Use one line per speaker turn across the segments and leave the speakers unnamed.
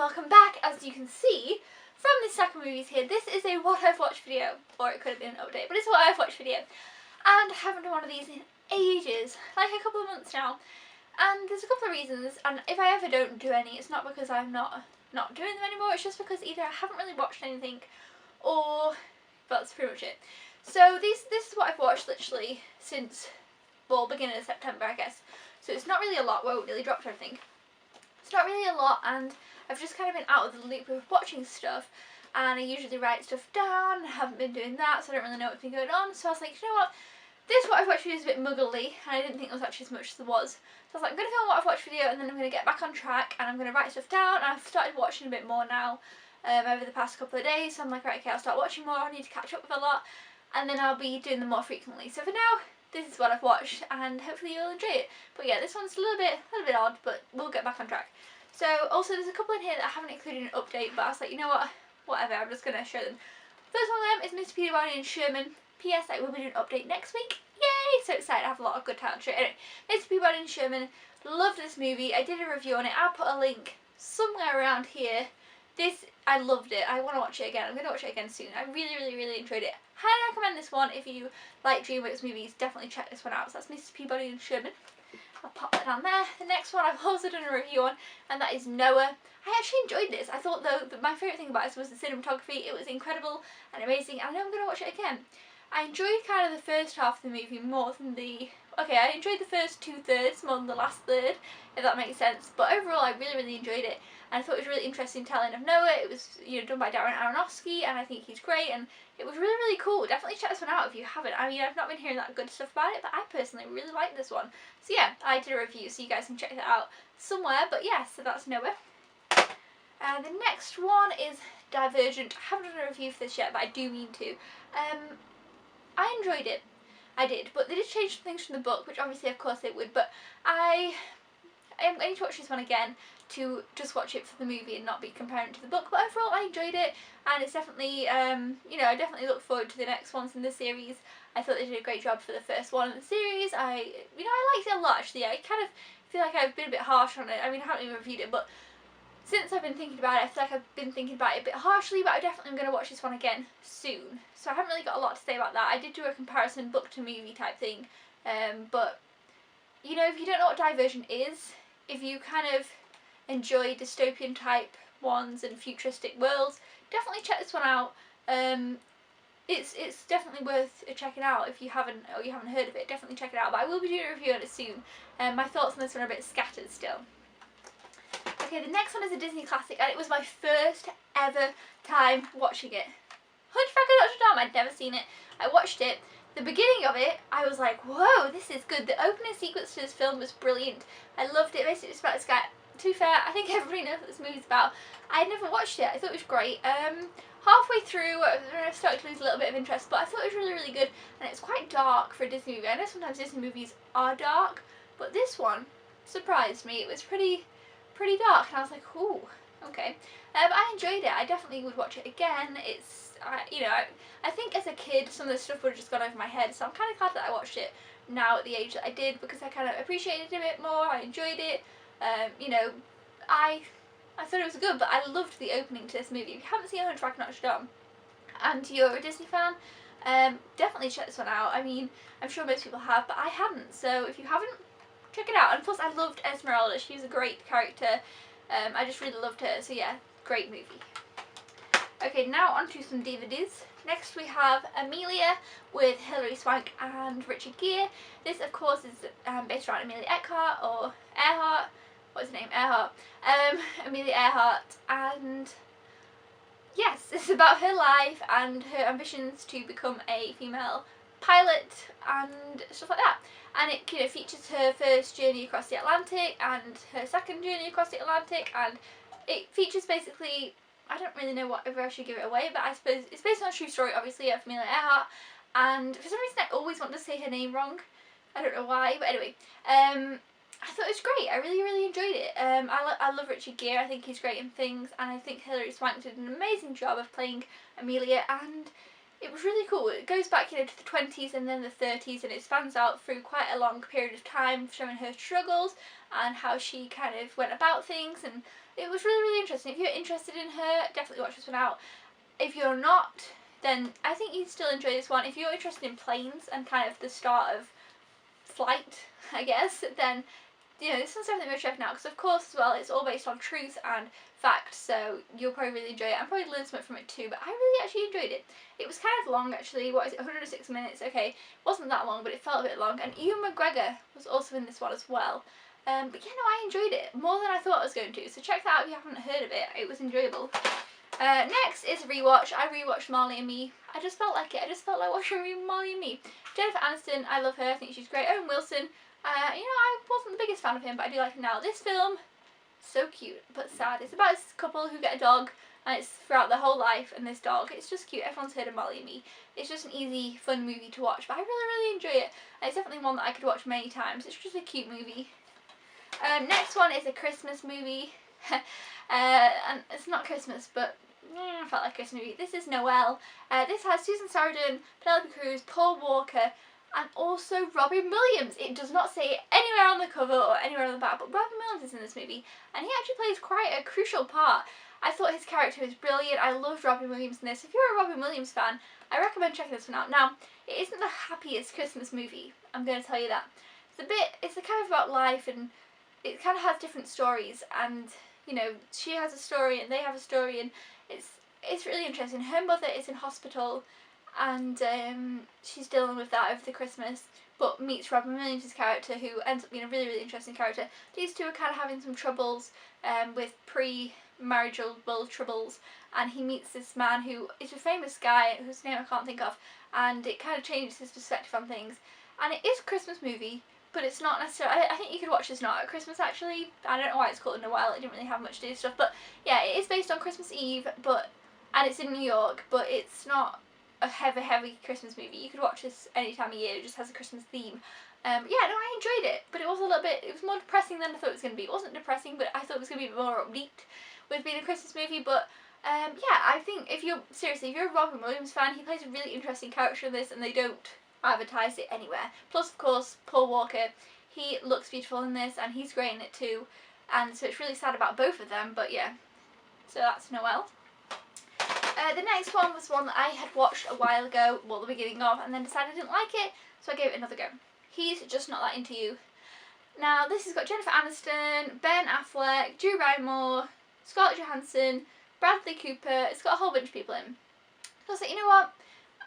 welcome back. As you can see from the second movies here, this is a what I've watched video, or it could have been an update, but it's what I've watched video. And I haven't done one of these in ages, like a couple of months now. And there's a couple of reasons, and if I ever don't do any, it's not because I'm not doing them anymore, it's just because either I haven't really watched anything, or that's pretty much it. So this is what I've watched literally since, well, beginning of September, I guess. So it's not really a lot. Whoa, it nearly dropped everything. It's not really a lot, and I've just kind of been out of the loop with watching stuff, and I usually write stuff down. I haven't been doing that, so I don't really know what's been going on. So I was like, you know what, this what I've watched video is a bit muggly, and I didn't think there was actually as much as there was. So I was like, I'm going to film what I've watched video, and then I'm going to get back on track, and I'm going to write stuff down. And I've started watching a bit more now over the past couple of days, so I'm like, right, okay, I'll start watching more. I need to catch up with a lot, and then I'll be doing them more frequently. So for now, this is what I've watched, and hopefully you'll enjoy it. But yeah, this one's a little bit odd, but we'll get back on track. So also there's a couple in here that I haven't included in an update, but I was like, you know what, whatever, I'm just going to show them. First one of them is Mr. Peter, Barney and Sherman. P.S. I will be doing an update next week. Yay! So excited, I have a lot of good time to show. Anyway, Mr. Peter, Barney and Sherman, loved this movie. I did a review on it. I'll put a link somewhere around here. This, I loved it. I want to watch it again. I'm going to watch it again soon. I really enjoyed it. Highly recommend this one. If you like DreamWorks movies, definitely check this one out. So that's Mr. Peabody and Sherman. I'll pop that down there. The next one I've also done a review on, and that is Noah. I actually enjoyed this. I thought though that my favourite thing about this was the cinematography. It was incredible and amazing, and I know I'm going to watch it again. I enjoyed kind of the first half of the movie more than the... Okay, I enjoyed the first 2/3 more than the last third, if that makes sense. But overall, I really enjoyed it. And I thought it was a really interesting telling of Noah. It was, you know, done by Darren Aronofsky, and I think he's great. And it was really cool. Definitely check this one out if you haven't. I mean, I've not been hearing that good stuff about it, but I personally really like this one. So yeah, I did a review, so you guys can check that out somewhere. But yeah, so that's Noah. The next one is Divergent. I haven't done a review for this yet, but I do mean to. I enjoyed it. I did, but they did change some things from the book, which obviously of course they would, but I am going to watch this one again to just watch it for the movie and not be comparing it to the book. But overall I enjoyed it, and it's definitely, you know, I definitely look forward to the next ones in the series. I thought they did a great job for the first one in the series. I liked it a lot actually. I kind of feel like I've been a bit harsh on it. I mean, I haven't even reviewed it, but since I've been thinking about it, I feel like I've been thinking about it a bit harshly, but I definitely am going to watch this one again soon. So I haven't really got a lot to say about that. I did do a comparison book to movie type thing, but, you know, if you don't know what Divergent is, if you kind of enjoy dystopian type ones and futuristic worlds, definitely check this one out. It's definitely worth checking out if you haven't heard of it. Definitely check it out, but I will be doing a review on it soon. My thoughts on this one are a bit scattered still. Okay, the next one is a Disney classic, and it was my first ever time watching it. Hunchback of Notre Dame, I'd never seen it. I watched it. The beginning of it, I was like, whoa, this is good. The opening sequence to this film was brilliant. I loved it. Basically, it's about this guy. To be fair, I think everybody knows what this movie's about. I'd never watched it. I thought it was great. Halfway through, I started to lose a little bit of interest, but I thought it was really good, and it's quite dark for a Disney movie. I know sometimes Disney movies are dark, but this one surprised me. It was pretty dark, and I was like, ooh, okay. But I enjoyed it. I definitely would watch it again. It's, you know, I think as a kid some of the stuff would have just gone over my head, so I'm kind of glad that I watched it now at the age that I did, because I kind of appreciated it a bit more. I enjoyed it. You know, I thought it was good, but I loved the opening to this movie. If you haven't seen Hunchback of Notre Dame and you're a Disney fan, definitely check this one out. I mean, I'm sure most people have, but I hadn't, so if you haven't, check it out. And plus I loved Esmeralda. She's a great character. I just really loved her, so yeah, great movie. Okay, now on to some DVDs. Next we have Amelia with Hilary Swank and Richard Gere. This of course is based around Amelia Earhart, or Earhart, what's her name, Earhart, Amelia Earhart, and yes, it's about her life and her ambitions to become a female pilot and stuff like that. And it, you know, features her first journey across the Atlantic and her second journey across the Atlantic, and it features basically, I don't really know whatever I should give it away, but I suppose it's based on a true story, obviously, of Amelia Earhart, and for some reason I always want to say her name wrong. I don't know why, but anyway, I thought it was great. I really enjoyed it. I love Richard Gere. I think he's great in things, and I think Hilary Swank did an amazing job of playing Amelia, and it was really cool. It goes back, you know, to the 20s and then the 30s, and it spans out through quite a long period of time, showing her struggles and how she kind of went about things, and it was really, really interesting. If you're interested in her, definitely watch this one out. If you're not, then I think you'd still enjoy this one. If you're interested in planes and kind of the start of flight, I guess, then, you know, this one's something worth checking out, because of course as well it's all based on truth and fact, so you'll probably really enjoy it and probably learn something from it too. But I really actually enjoyed it. It was kind of long actually. What is it, 106 minutes? Okay, it wasn't that long, but it felt a bit long. And Ewan McGregor was also in this one as well. But yeah, no, I enjoyed it more than I thought I was going to, so check that out if you haven't heard of it. It was enjoyable. Next is a rewatch. I rewatched Marley and Me. I just felt like it. I just felt like watching Marley and Me. Jennifer Aniston, I love her. I think she's great. Owen Wilson, you know, I wasn't the biggest fan of him, but I do like him now. This film, so cute but sad. It's about this couple who get a dog, and it's throughout their whole life, and this dog, it's just cute. Everyone's heard of Marley and Me. It's just an easy, fun movie to watch, but I really, really enjoy it. And it's definitely one that I could watch many times. It's just a cute movie. Next one is a Christmas movie. And it's not Christmas, but I felt like a Christmas movie. This is Noel. This has Susan Sarandon, Penelope Cruz, Paul Walker, and also Robin Williams. It does not say anywhere on the cover or anywhere on the back, but Robin Williams is in this movie, and he actually plays quite a crucial part. I thought his character was brilliant. I loved Robin Williams in this. If you're a Robin Williams fan, I recommend checking this one out. Now, it isn't the happiest Christmas movie, I'm going to tell you that. It's a kind of about life, and it kind of has different stories, and, you know, she has a story and they have a story, and it's really interesting. Her mother is in hospital, and she's dealing with that over the Christmas, but meets Robin Williams' character, who ends up being a really, really interesting character. These two are kind of having some troubles with pre-marital troubles, and he meets this man who is a famous guy whose name I can't think of, and it kind of changes his perspective on things. And it is a Christmas movie, but it's not necessarily, I think you could watch this not at Christmas actually. I don't know why it's called Noel, it didn't really have much to do with stuff, but yeah, it is based on Christmas Eve, and it's in New York, but it's not a heavy Christmas movie. You could watch this any time of year, it just has a Christmas theme. Yeah, no, I enjoyed it, but it was more depressing than I thought it was going to be. It wasn't depressing, but I thought it was going to be more upbeat with being a Christmas movie, but yeah, I think if you're a Robin Williams fan, he plays a really interesting character in this, and they don't advertise it anywhere. Plus, of course, Paul Walker, he looks beautiful in this, and he's great in it too, and so it's really sad about both of them, but yeah, so that's Noel. The next one was one that I had watched a while ago, well, the beginning of, and then decided I didn't like it, so I gave it another go. He's Just Not That Into You. Now, this has got Jennifer Aniston, Ben Affleck, Drew Barrymore, Scarlett Johansson, Bradley Cooper. It's got a whole bunch of people in. So I was like, you know what,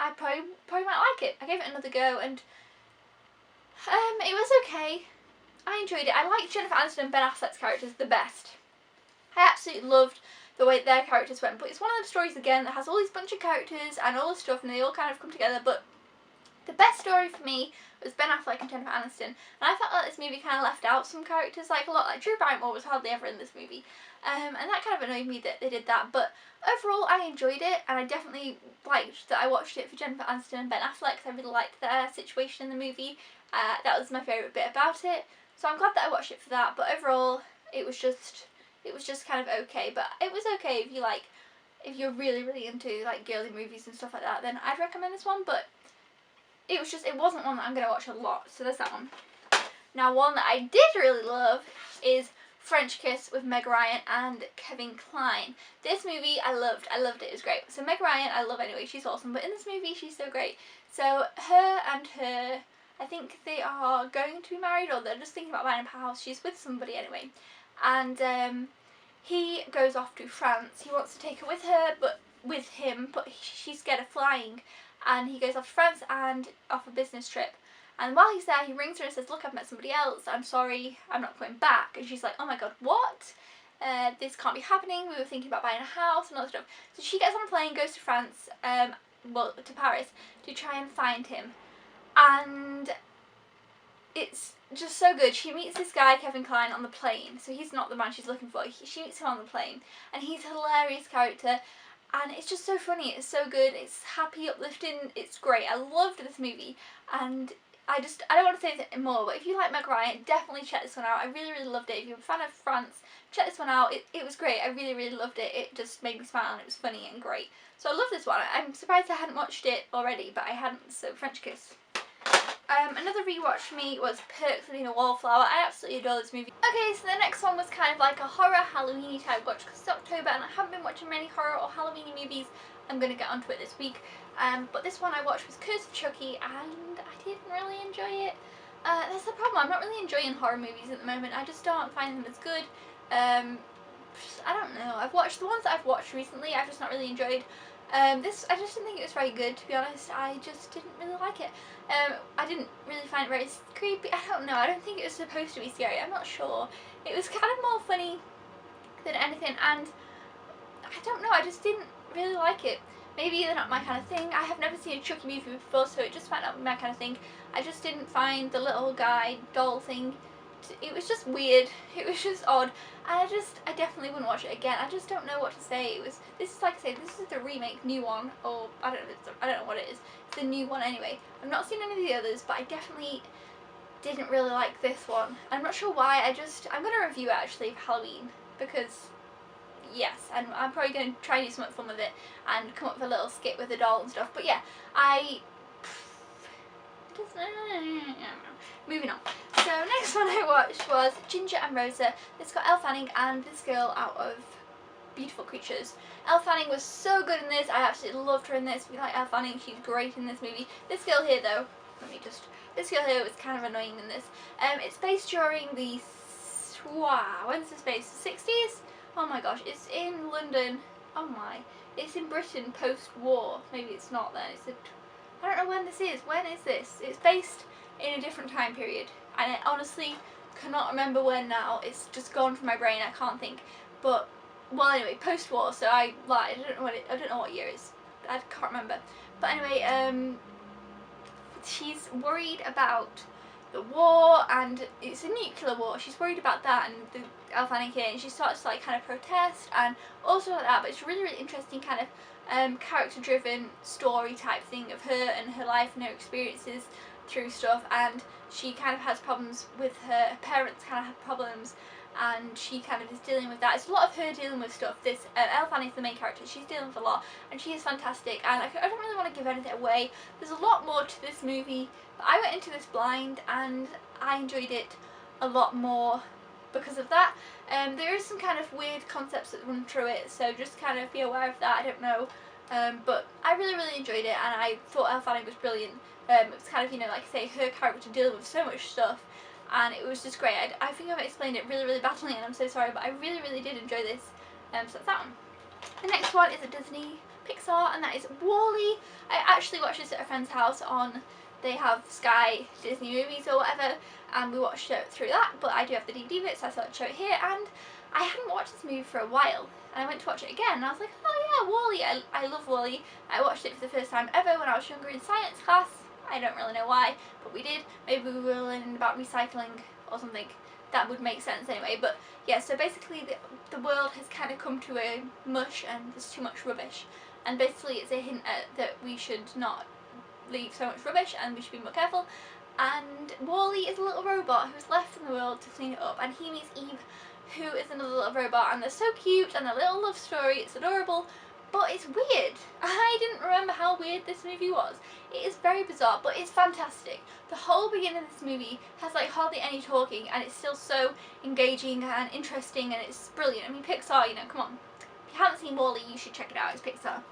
I probably might like it. I gave it another go, and it was okay. I enjoyed it. I liked Jennifer Aniston and Ben Affleck's characters the best. I absolutely loved the way their characters went, but it's one of those stories again that has all these bunch of characters and all this stuff, and they all kind of come together. But the best story for me was Ben Affleck and Jennifer Aniston, and I felt like this movie kind of left out some characters, like a lot. Like Drew Barrymore was hardly ever in this movie, and that kind of annoyed me that they did that. But overall, I enjoyed it, and I definitely liked that I watched it for Jennifer Aniston and Ben Affleck, because I really liked their situation in the movie. That was my favourite bit about it, so I'm glad that I watched it for that. But overall, it was just kind of okay. But it was okay if you're really, really into like girly movies and stuff like that, then I'd recommend this one. But it wasn't one that I'm going to watch a lot, so there's that one. Now, one that I did really love is French Kiss with Meg Ryan and Kevin Kline. This movie I loved it, it was great. So Meg Ryan I love anyway, she's awesome, but in this movie she's so great. So her, I think they are going to be married, or they're just thinking about buying a house. She's with somebody anyway, and he goes off to France. He wants to take her with him, but she's scared of flying, and he goes off to France and off a business trip. And while he's there, he rings her and says, look, I've met somebody else, I'm sorry, I'm not coming back. And she's like, oh my god, what? This can't be happening, we were thinking about buying a house and all that stuff. So she gets on a plane, goes to France, well, to Paris, to try and find him. And it's just so good. She meets this guy, Kevin Kline, on the plane. So he's not the man she's looking for. She meets him on the plane, and he's a hilarious character. And it's just so funny, it's so good, it's happy, uplifting, it's great. I loved this movie, and I don't want to say anything more, but if you like Meg Ryan, definitely check this one out. I really, really loved it. If you're a fan of France, check this one out. It was great. I really, really loved it. It just made me smile and it was funny and great. So I love this one. I'm surprised I hadn't watched it already, but I hadn't, so French Kiss. Another rewatch for me was Perks of Being a Wallflower. I absolutely adore this movie. Okay, so the next one was kind of like a horror Halloween-y type watch because it's October and I haven't been watching many horror or Halloween-y movies. I'm going to get onto it this week. But this one I watched was Curse of Chucky and I didn't really enjoy it. That's the problem. I'm not really enjoying horror movies at the moment. I just don't find them as good. I don't know. I've watched the ones that I've watched recently. I've just not really enjoyed. This I just didn't think it was very good, to be honest. I just didn't really like it. I didn't really find it very creepy. I don't know. I don't think it was supposed to be scary. I'm not sure. It was kind of more funny than anything, and I don't know. I just didn't really like it. Maybe they're not my kind of thing. I have never seen a Chucky movie before, so it just might not be my kind of thing. I just didn't find the little guy doll thing. It was just weird. It was just odd, and I definitely wouldn't watch it again. I just don't know what to say. This is like I say, this is the remake, new one, or I don't know what it is. It's the new one anyway. I've not seen any of the others, but I definitely didn't really like this one. I'm not sure why. I'm gonna review it actually for Halloween because yes, and I'm probably gonna try and do something fun with it and come up with a little skit with the doll and stuff. But yeah, moving on. So next one I watched was Ginger and Rosa. This got Elle Fanning and this girl out of Beautiful Creatures. Elle Fanning was so good in this. I absolutely loved her in this. We like Elle Fanning. She's great in this movie. This girl here though, this girl here was kind of annoying in this. It's based during the, when's this based? The 60s? Oh my gosh, it's in London. Oh my. It's in Britain post-war. Maybe it's not then. I don't know when this is. When is this? It's based in a different time period. And I honestly cannot remember when now. It's just gone from my brain. I can't think. But, well anyway, post-war. So I lied. I don't know what year it is. I can't remember. But anyway, she's worried about the war, and it's a nuclear war. She's worried about that, and the Elle Fanning here, and she starts to like kind of protest and also like that. But it's a really, really interesting kind of character-driven story type thing of her and her life and her experiences through stuff. And she kind of has problems with her parents. Kind of have problems, and she kind of is dealing with that. It's a lot of her dealing with stuff. This Elle Fanning is the main character. She's dealing with a lot, and she is fantastic. And I don't really want to give anything away. There's a lot more to this movie. But I went into this blind, and I enjoyed it a lot more because of that. There is some kind of weird concepts that run through it, so just kind of be aware of that. I don't know, but I really, really enjoyed it, and I thought Elle Fanning was brilliant. It was kind of, you know, like I say, her character dealing with so much stuff. And it was just great. I think I've explained it really, really badly, and I'm so sorry, but I really, really did enjoy this. So that's that one. The next one is a Disney Pixar, and that is WALL-E. I actually watched this at a friend's house they have Sky Disney movies or whatever, and we watched it through that, but I do have the DVD of it, so I thought I'd show it here. And I hadn't watched this movie for a while, and I went to watch it again, and I was like, oh yeah, WALL-E. I love WALL-E. I watched it for the first time ever when I was younger in science class. I don't really know why, but we did. Maybe we were learning about recycling or something. That would make sense anyway. But yeah, so basically the world has kind of come to a mush and there's too much rubbish. And basically it's a hint that we should not leave so much rubbish and we should be more careful. And WALL-E is a little robot who's left in the world to clean it up. And he meets Eve, who is another little robot. And they're so cute, and their little love story, it's adorable. But it's weird. I didn't remember how weird this movie was. It is very bizarre, but it's fantastic. The whole beginning of this movie has like hardly any talking, and it's still so engaging and interesting, and it's brilliant. I mean, Pixar, you know, come on. If you haven't seen WALL-E, you should check it out. It's Pixar.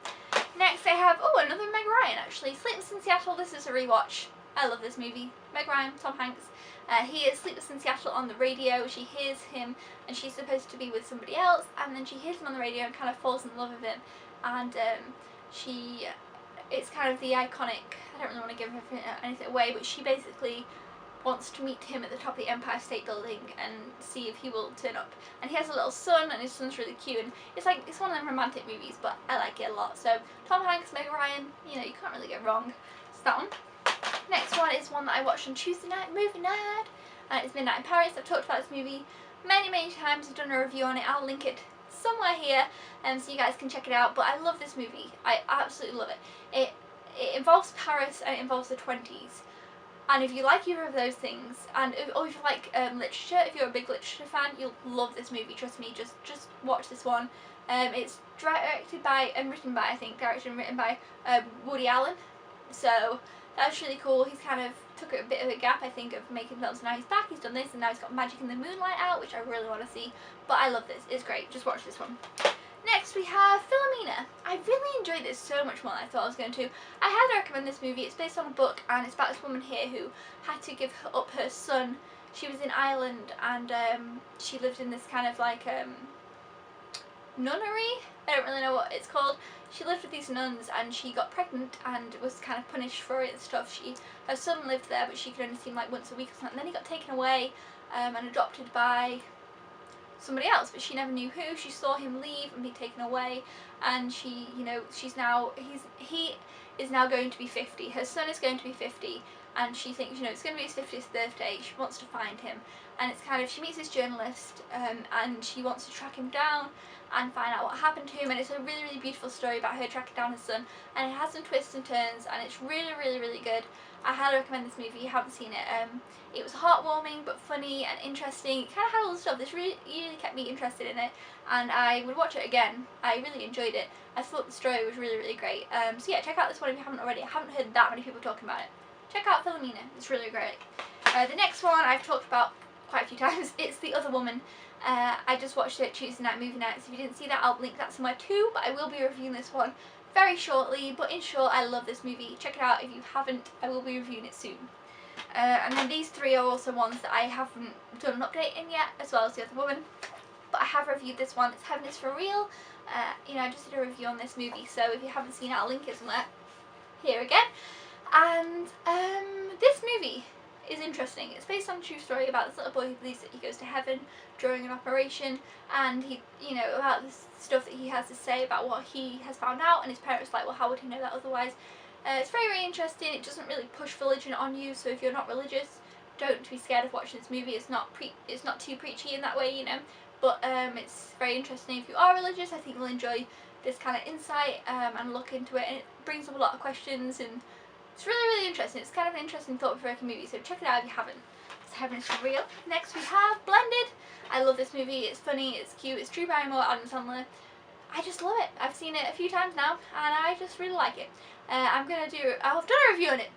Next I have, another Meg Ryan actually. Sleepless in Seattle. This is a rewatch. I love this movie. Meg Ryan, Tom Hanks. He is Sleepless in Seattle on the radio. She hears him, and she's supposed to be with somebody else, and then she hears him on the radio and kind of falls in love with him. And it's kind of the iconic, I don't really want to give anything away, but she basically wants to meet him at the top of the Empire State Building and see if he will turn up. And he has a little son, and his son's really cute, and it's one of them romantic movies, but I like it a lot. So Tom Hanks, Meg Ryan, you know, you can't really go wrong. It's that one. Next one is one that I watched on Tuesday night, movie night, and it's Midnight in Paris. I've talked about this movie many, many times. I've done a review on it. I'll link it somewhere here, so you guys can check it out. But I love this movie. I absolutely love it. It involves Paris, and it involves the 20s. And if you like either of those things, or if you like literature, if you're a big literature fan, you'll love this movie. Trust me, just watch this one. It's directed by and written by, I think, directed and written by Woody Allen. So that's really cool. He's kind of took a bit of a gap, I think, of making films. Now he's back. He's done this, and now he's got Magic in the Moonlight out, which I really want to see. But I love this. It's great. Just watch this one. Next we have Philomena. I really enjoyed this so much more than I thought I was going to. I highly recommend this movie. It's based on a book, and it's about this woman here who had to give up her son. She was in Ireland, and she lived in this kind of like nunnery. I don't really know what it's called. She lived with these nuns, and she got pregnant and was kind of punished for it and stuff. Her son lived there, but she could only see him like once a week or something. And then he got taken away and adopted by somebody else, but she never knew who. She saw him leave and be taken away, and she, you know, he is now going to be 50. Her son is going to be 50, and she thinks, you know, it's going to be his 50th birthday. She wants to find him, and it's kind of, she meets this journalist, and she wants to track him down and find out what happened to him. And it's a really, really beautiful story about her tracking down his son, and it has some twists and turns, and it's really, really, really good. I highly recommend this movie if you haven't seen it. It was heartwarming but funny and interesting. It kind of had all the stuff. This really kept me interested in it, and I would watch it again. I really enjoyed it. I thought the story was really, really great. So yeah, check out this one if you haven't already. I haven't heard that many people talking about it. Check out Philomena. It's really great. The next one I've talked about quite a few times. It's The Other Woman. I just watched it Tuesday night movie night, so if you didn't see that, I'll link that somewhere too, but I will be reviewing this one very shortly. But in short, I love this movie. Check it out if you haven't. I will be reviewing it soon. And then these three are also ones that I haven't done an update in yet, as well as The Other Woman, but I have reviewed this one. It's Heaven is for Real. You know, I just did a review on this movie, so if you haven't seen it, I'll link it somewhere here again. And this movie is interesting. It's based on a true story about this little boy who believes that he goes to heaven during an operation, and he, you know, about this stuff that he has to say about what he has found out, and his parents are like, well, how would he know that otherwise? It's very, very interesting. It doesn't really push religion on you, so if you're not religious, don't be scared of watching this movie. It's not too preachy in that way, you know, but it's very interesting. If you are religious, I think you'll enjoy this kind of insight and look into it, and it brings up a lot of questions, and it's really, really interesting. It's kind of an interesting, thought-provoking movie, so check it out if you haven't. It's Heaven is for Real. Next we have Blended. I love this movie. It's funny, it's cute, it's Drew Barrymore, Adam Sandler. I just love it. I've seen it a few times now, and I just really like it. I've done a review on it.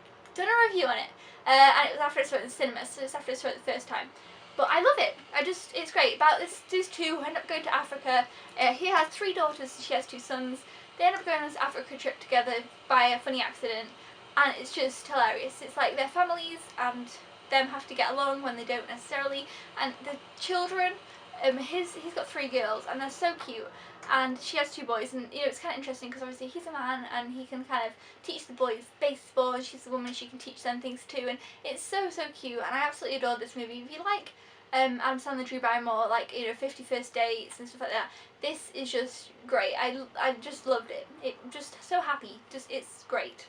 And it was after I saw it in the cinema, so it's after I saw it the first time. But I love it. It's great. About these two who end up going to Africa. He has 3 daughters, she has 2 sons. They end up going on this Africa trip together by a funny accident, and it's just hilarious. It's like their families and them have to get along when they don't necessarily, and the children, he's got 3 girls, and they're so cute, and she has 2 boys, and you know, it's kind of interesting because obviously he's a man and he can kind of teach the boys baseball, and she's a woman, she can teach them things too, and it's so, so cute, and I absolutely adore this movie. If you like Adam Sandler, Drew Barrymore, like, you know, 50 First Dates and stuff like that, this is just great. I just loved it. It just so happy. It's great.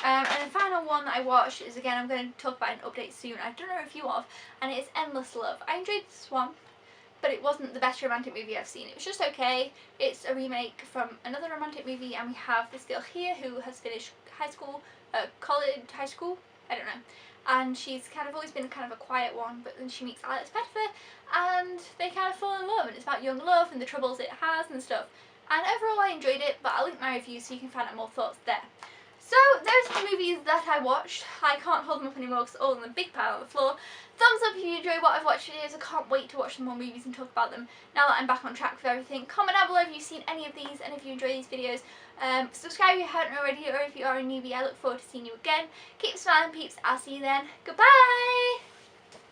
And the final one that I watched is, again, I'm going to talk about an update soon. I've done a review of, and it's Endless Love. I enjoyed this one, but it wasn't the best romantic movie I've seen. It was just okay. It's a remake from another romantic movie, and we have this girl here who has finished high school, I don't know. And she's kind of always been kind of a quiet one, but then she meets Alex Pettifer, and they kind of fall in love, and it's about young love and the troubles it has and stuff. And overall I enjoyed it, but I'll link my review so you can find out more thoughts there. So those are the movies that I watched. I can't hold them up anymore because they're all in a big pile on the floor. Thumbs up if you enjoy what I've watched videos. I can't wait to watch some more movies and talk about them now that I'm back on track with everything. Comment down below if you've seen any of these and if you enjoy these videos. Subscribe if you haven't already, or if you are a newbie, I look forward to seeing you again. Keep smiling, peeps. I'll see you then. Goodbye!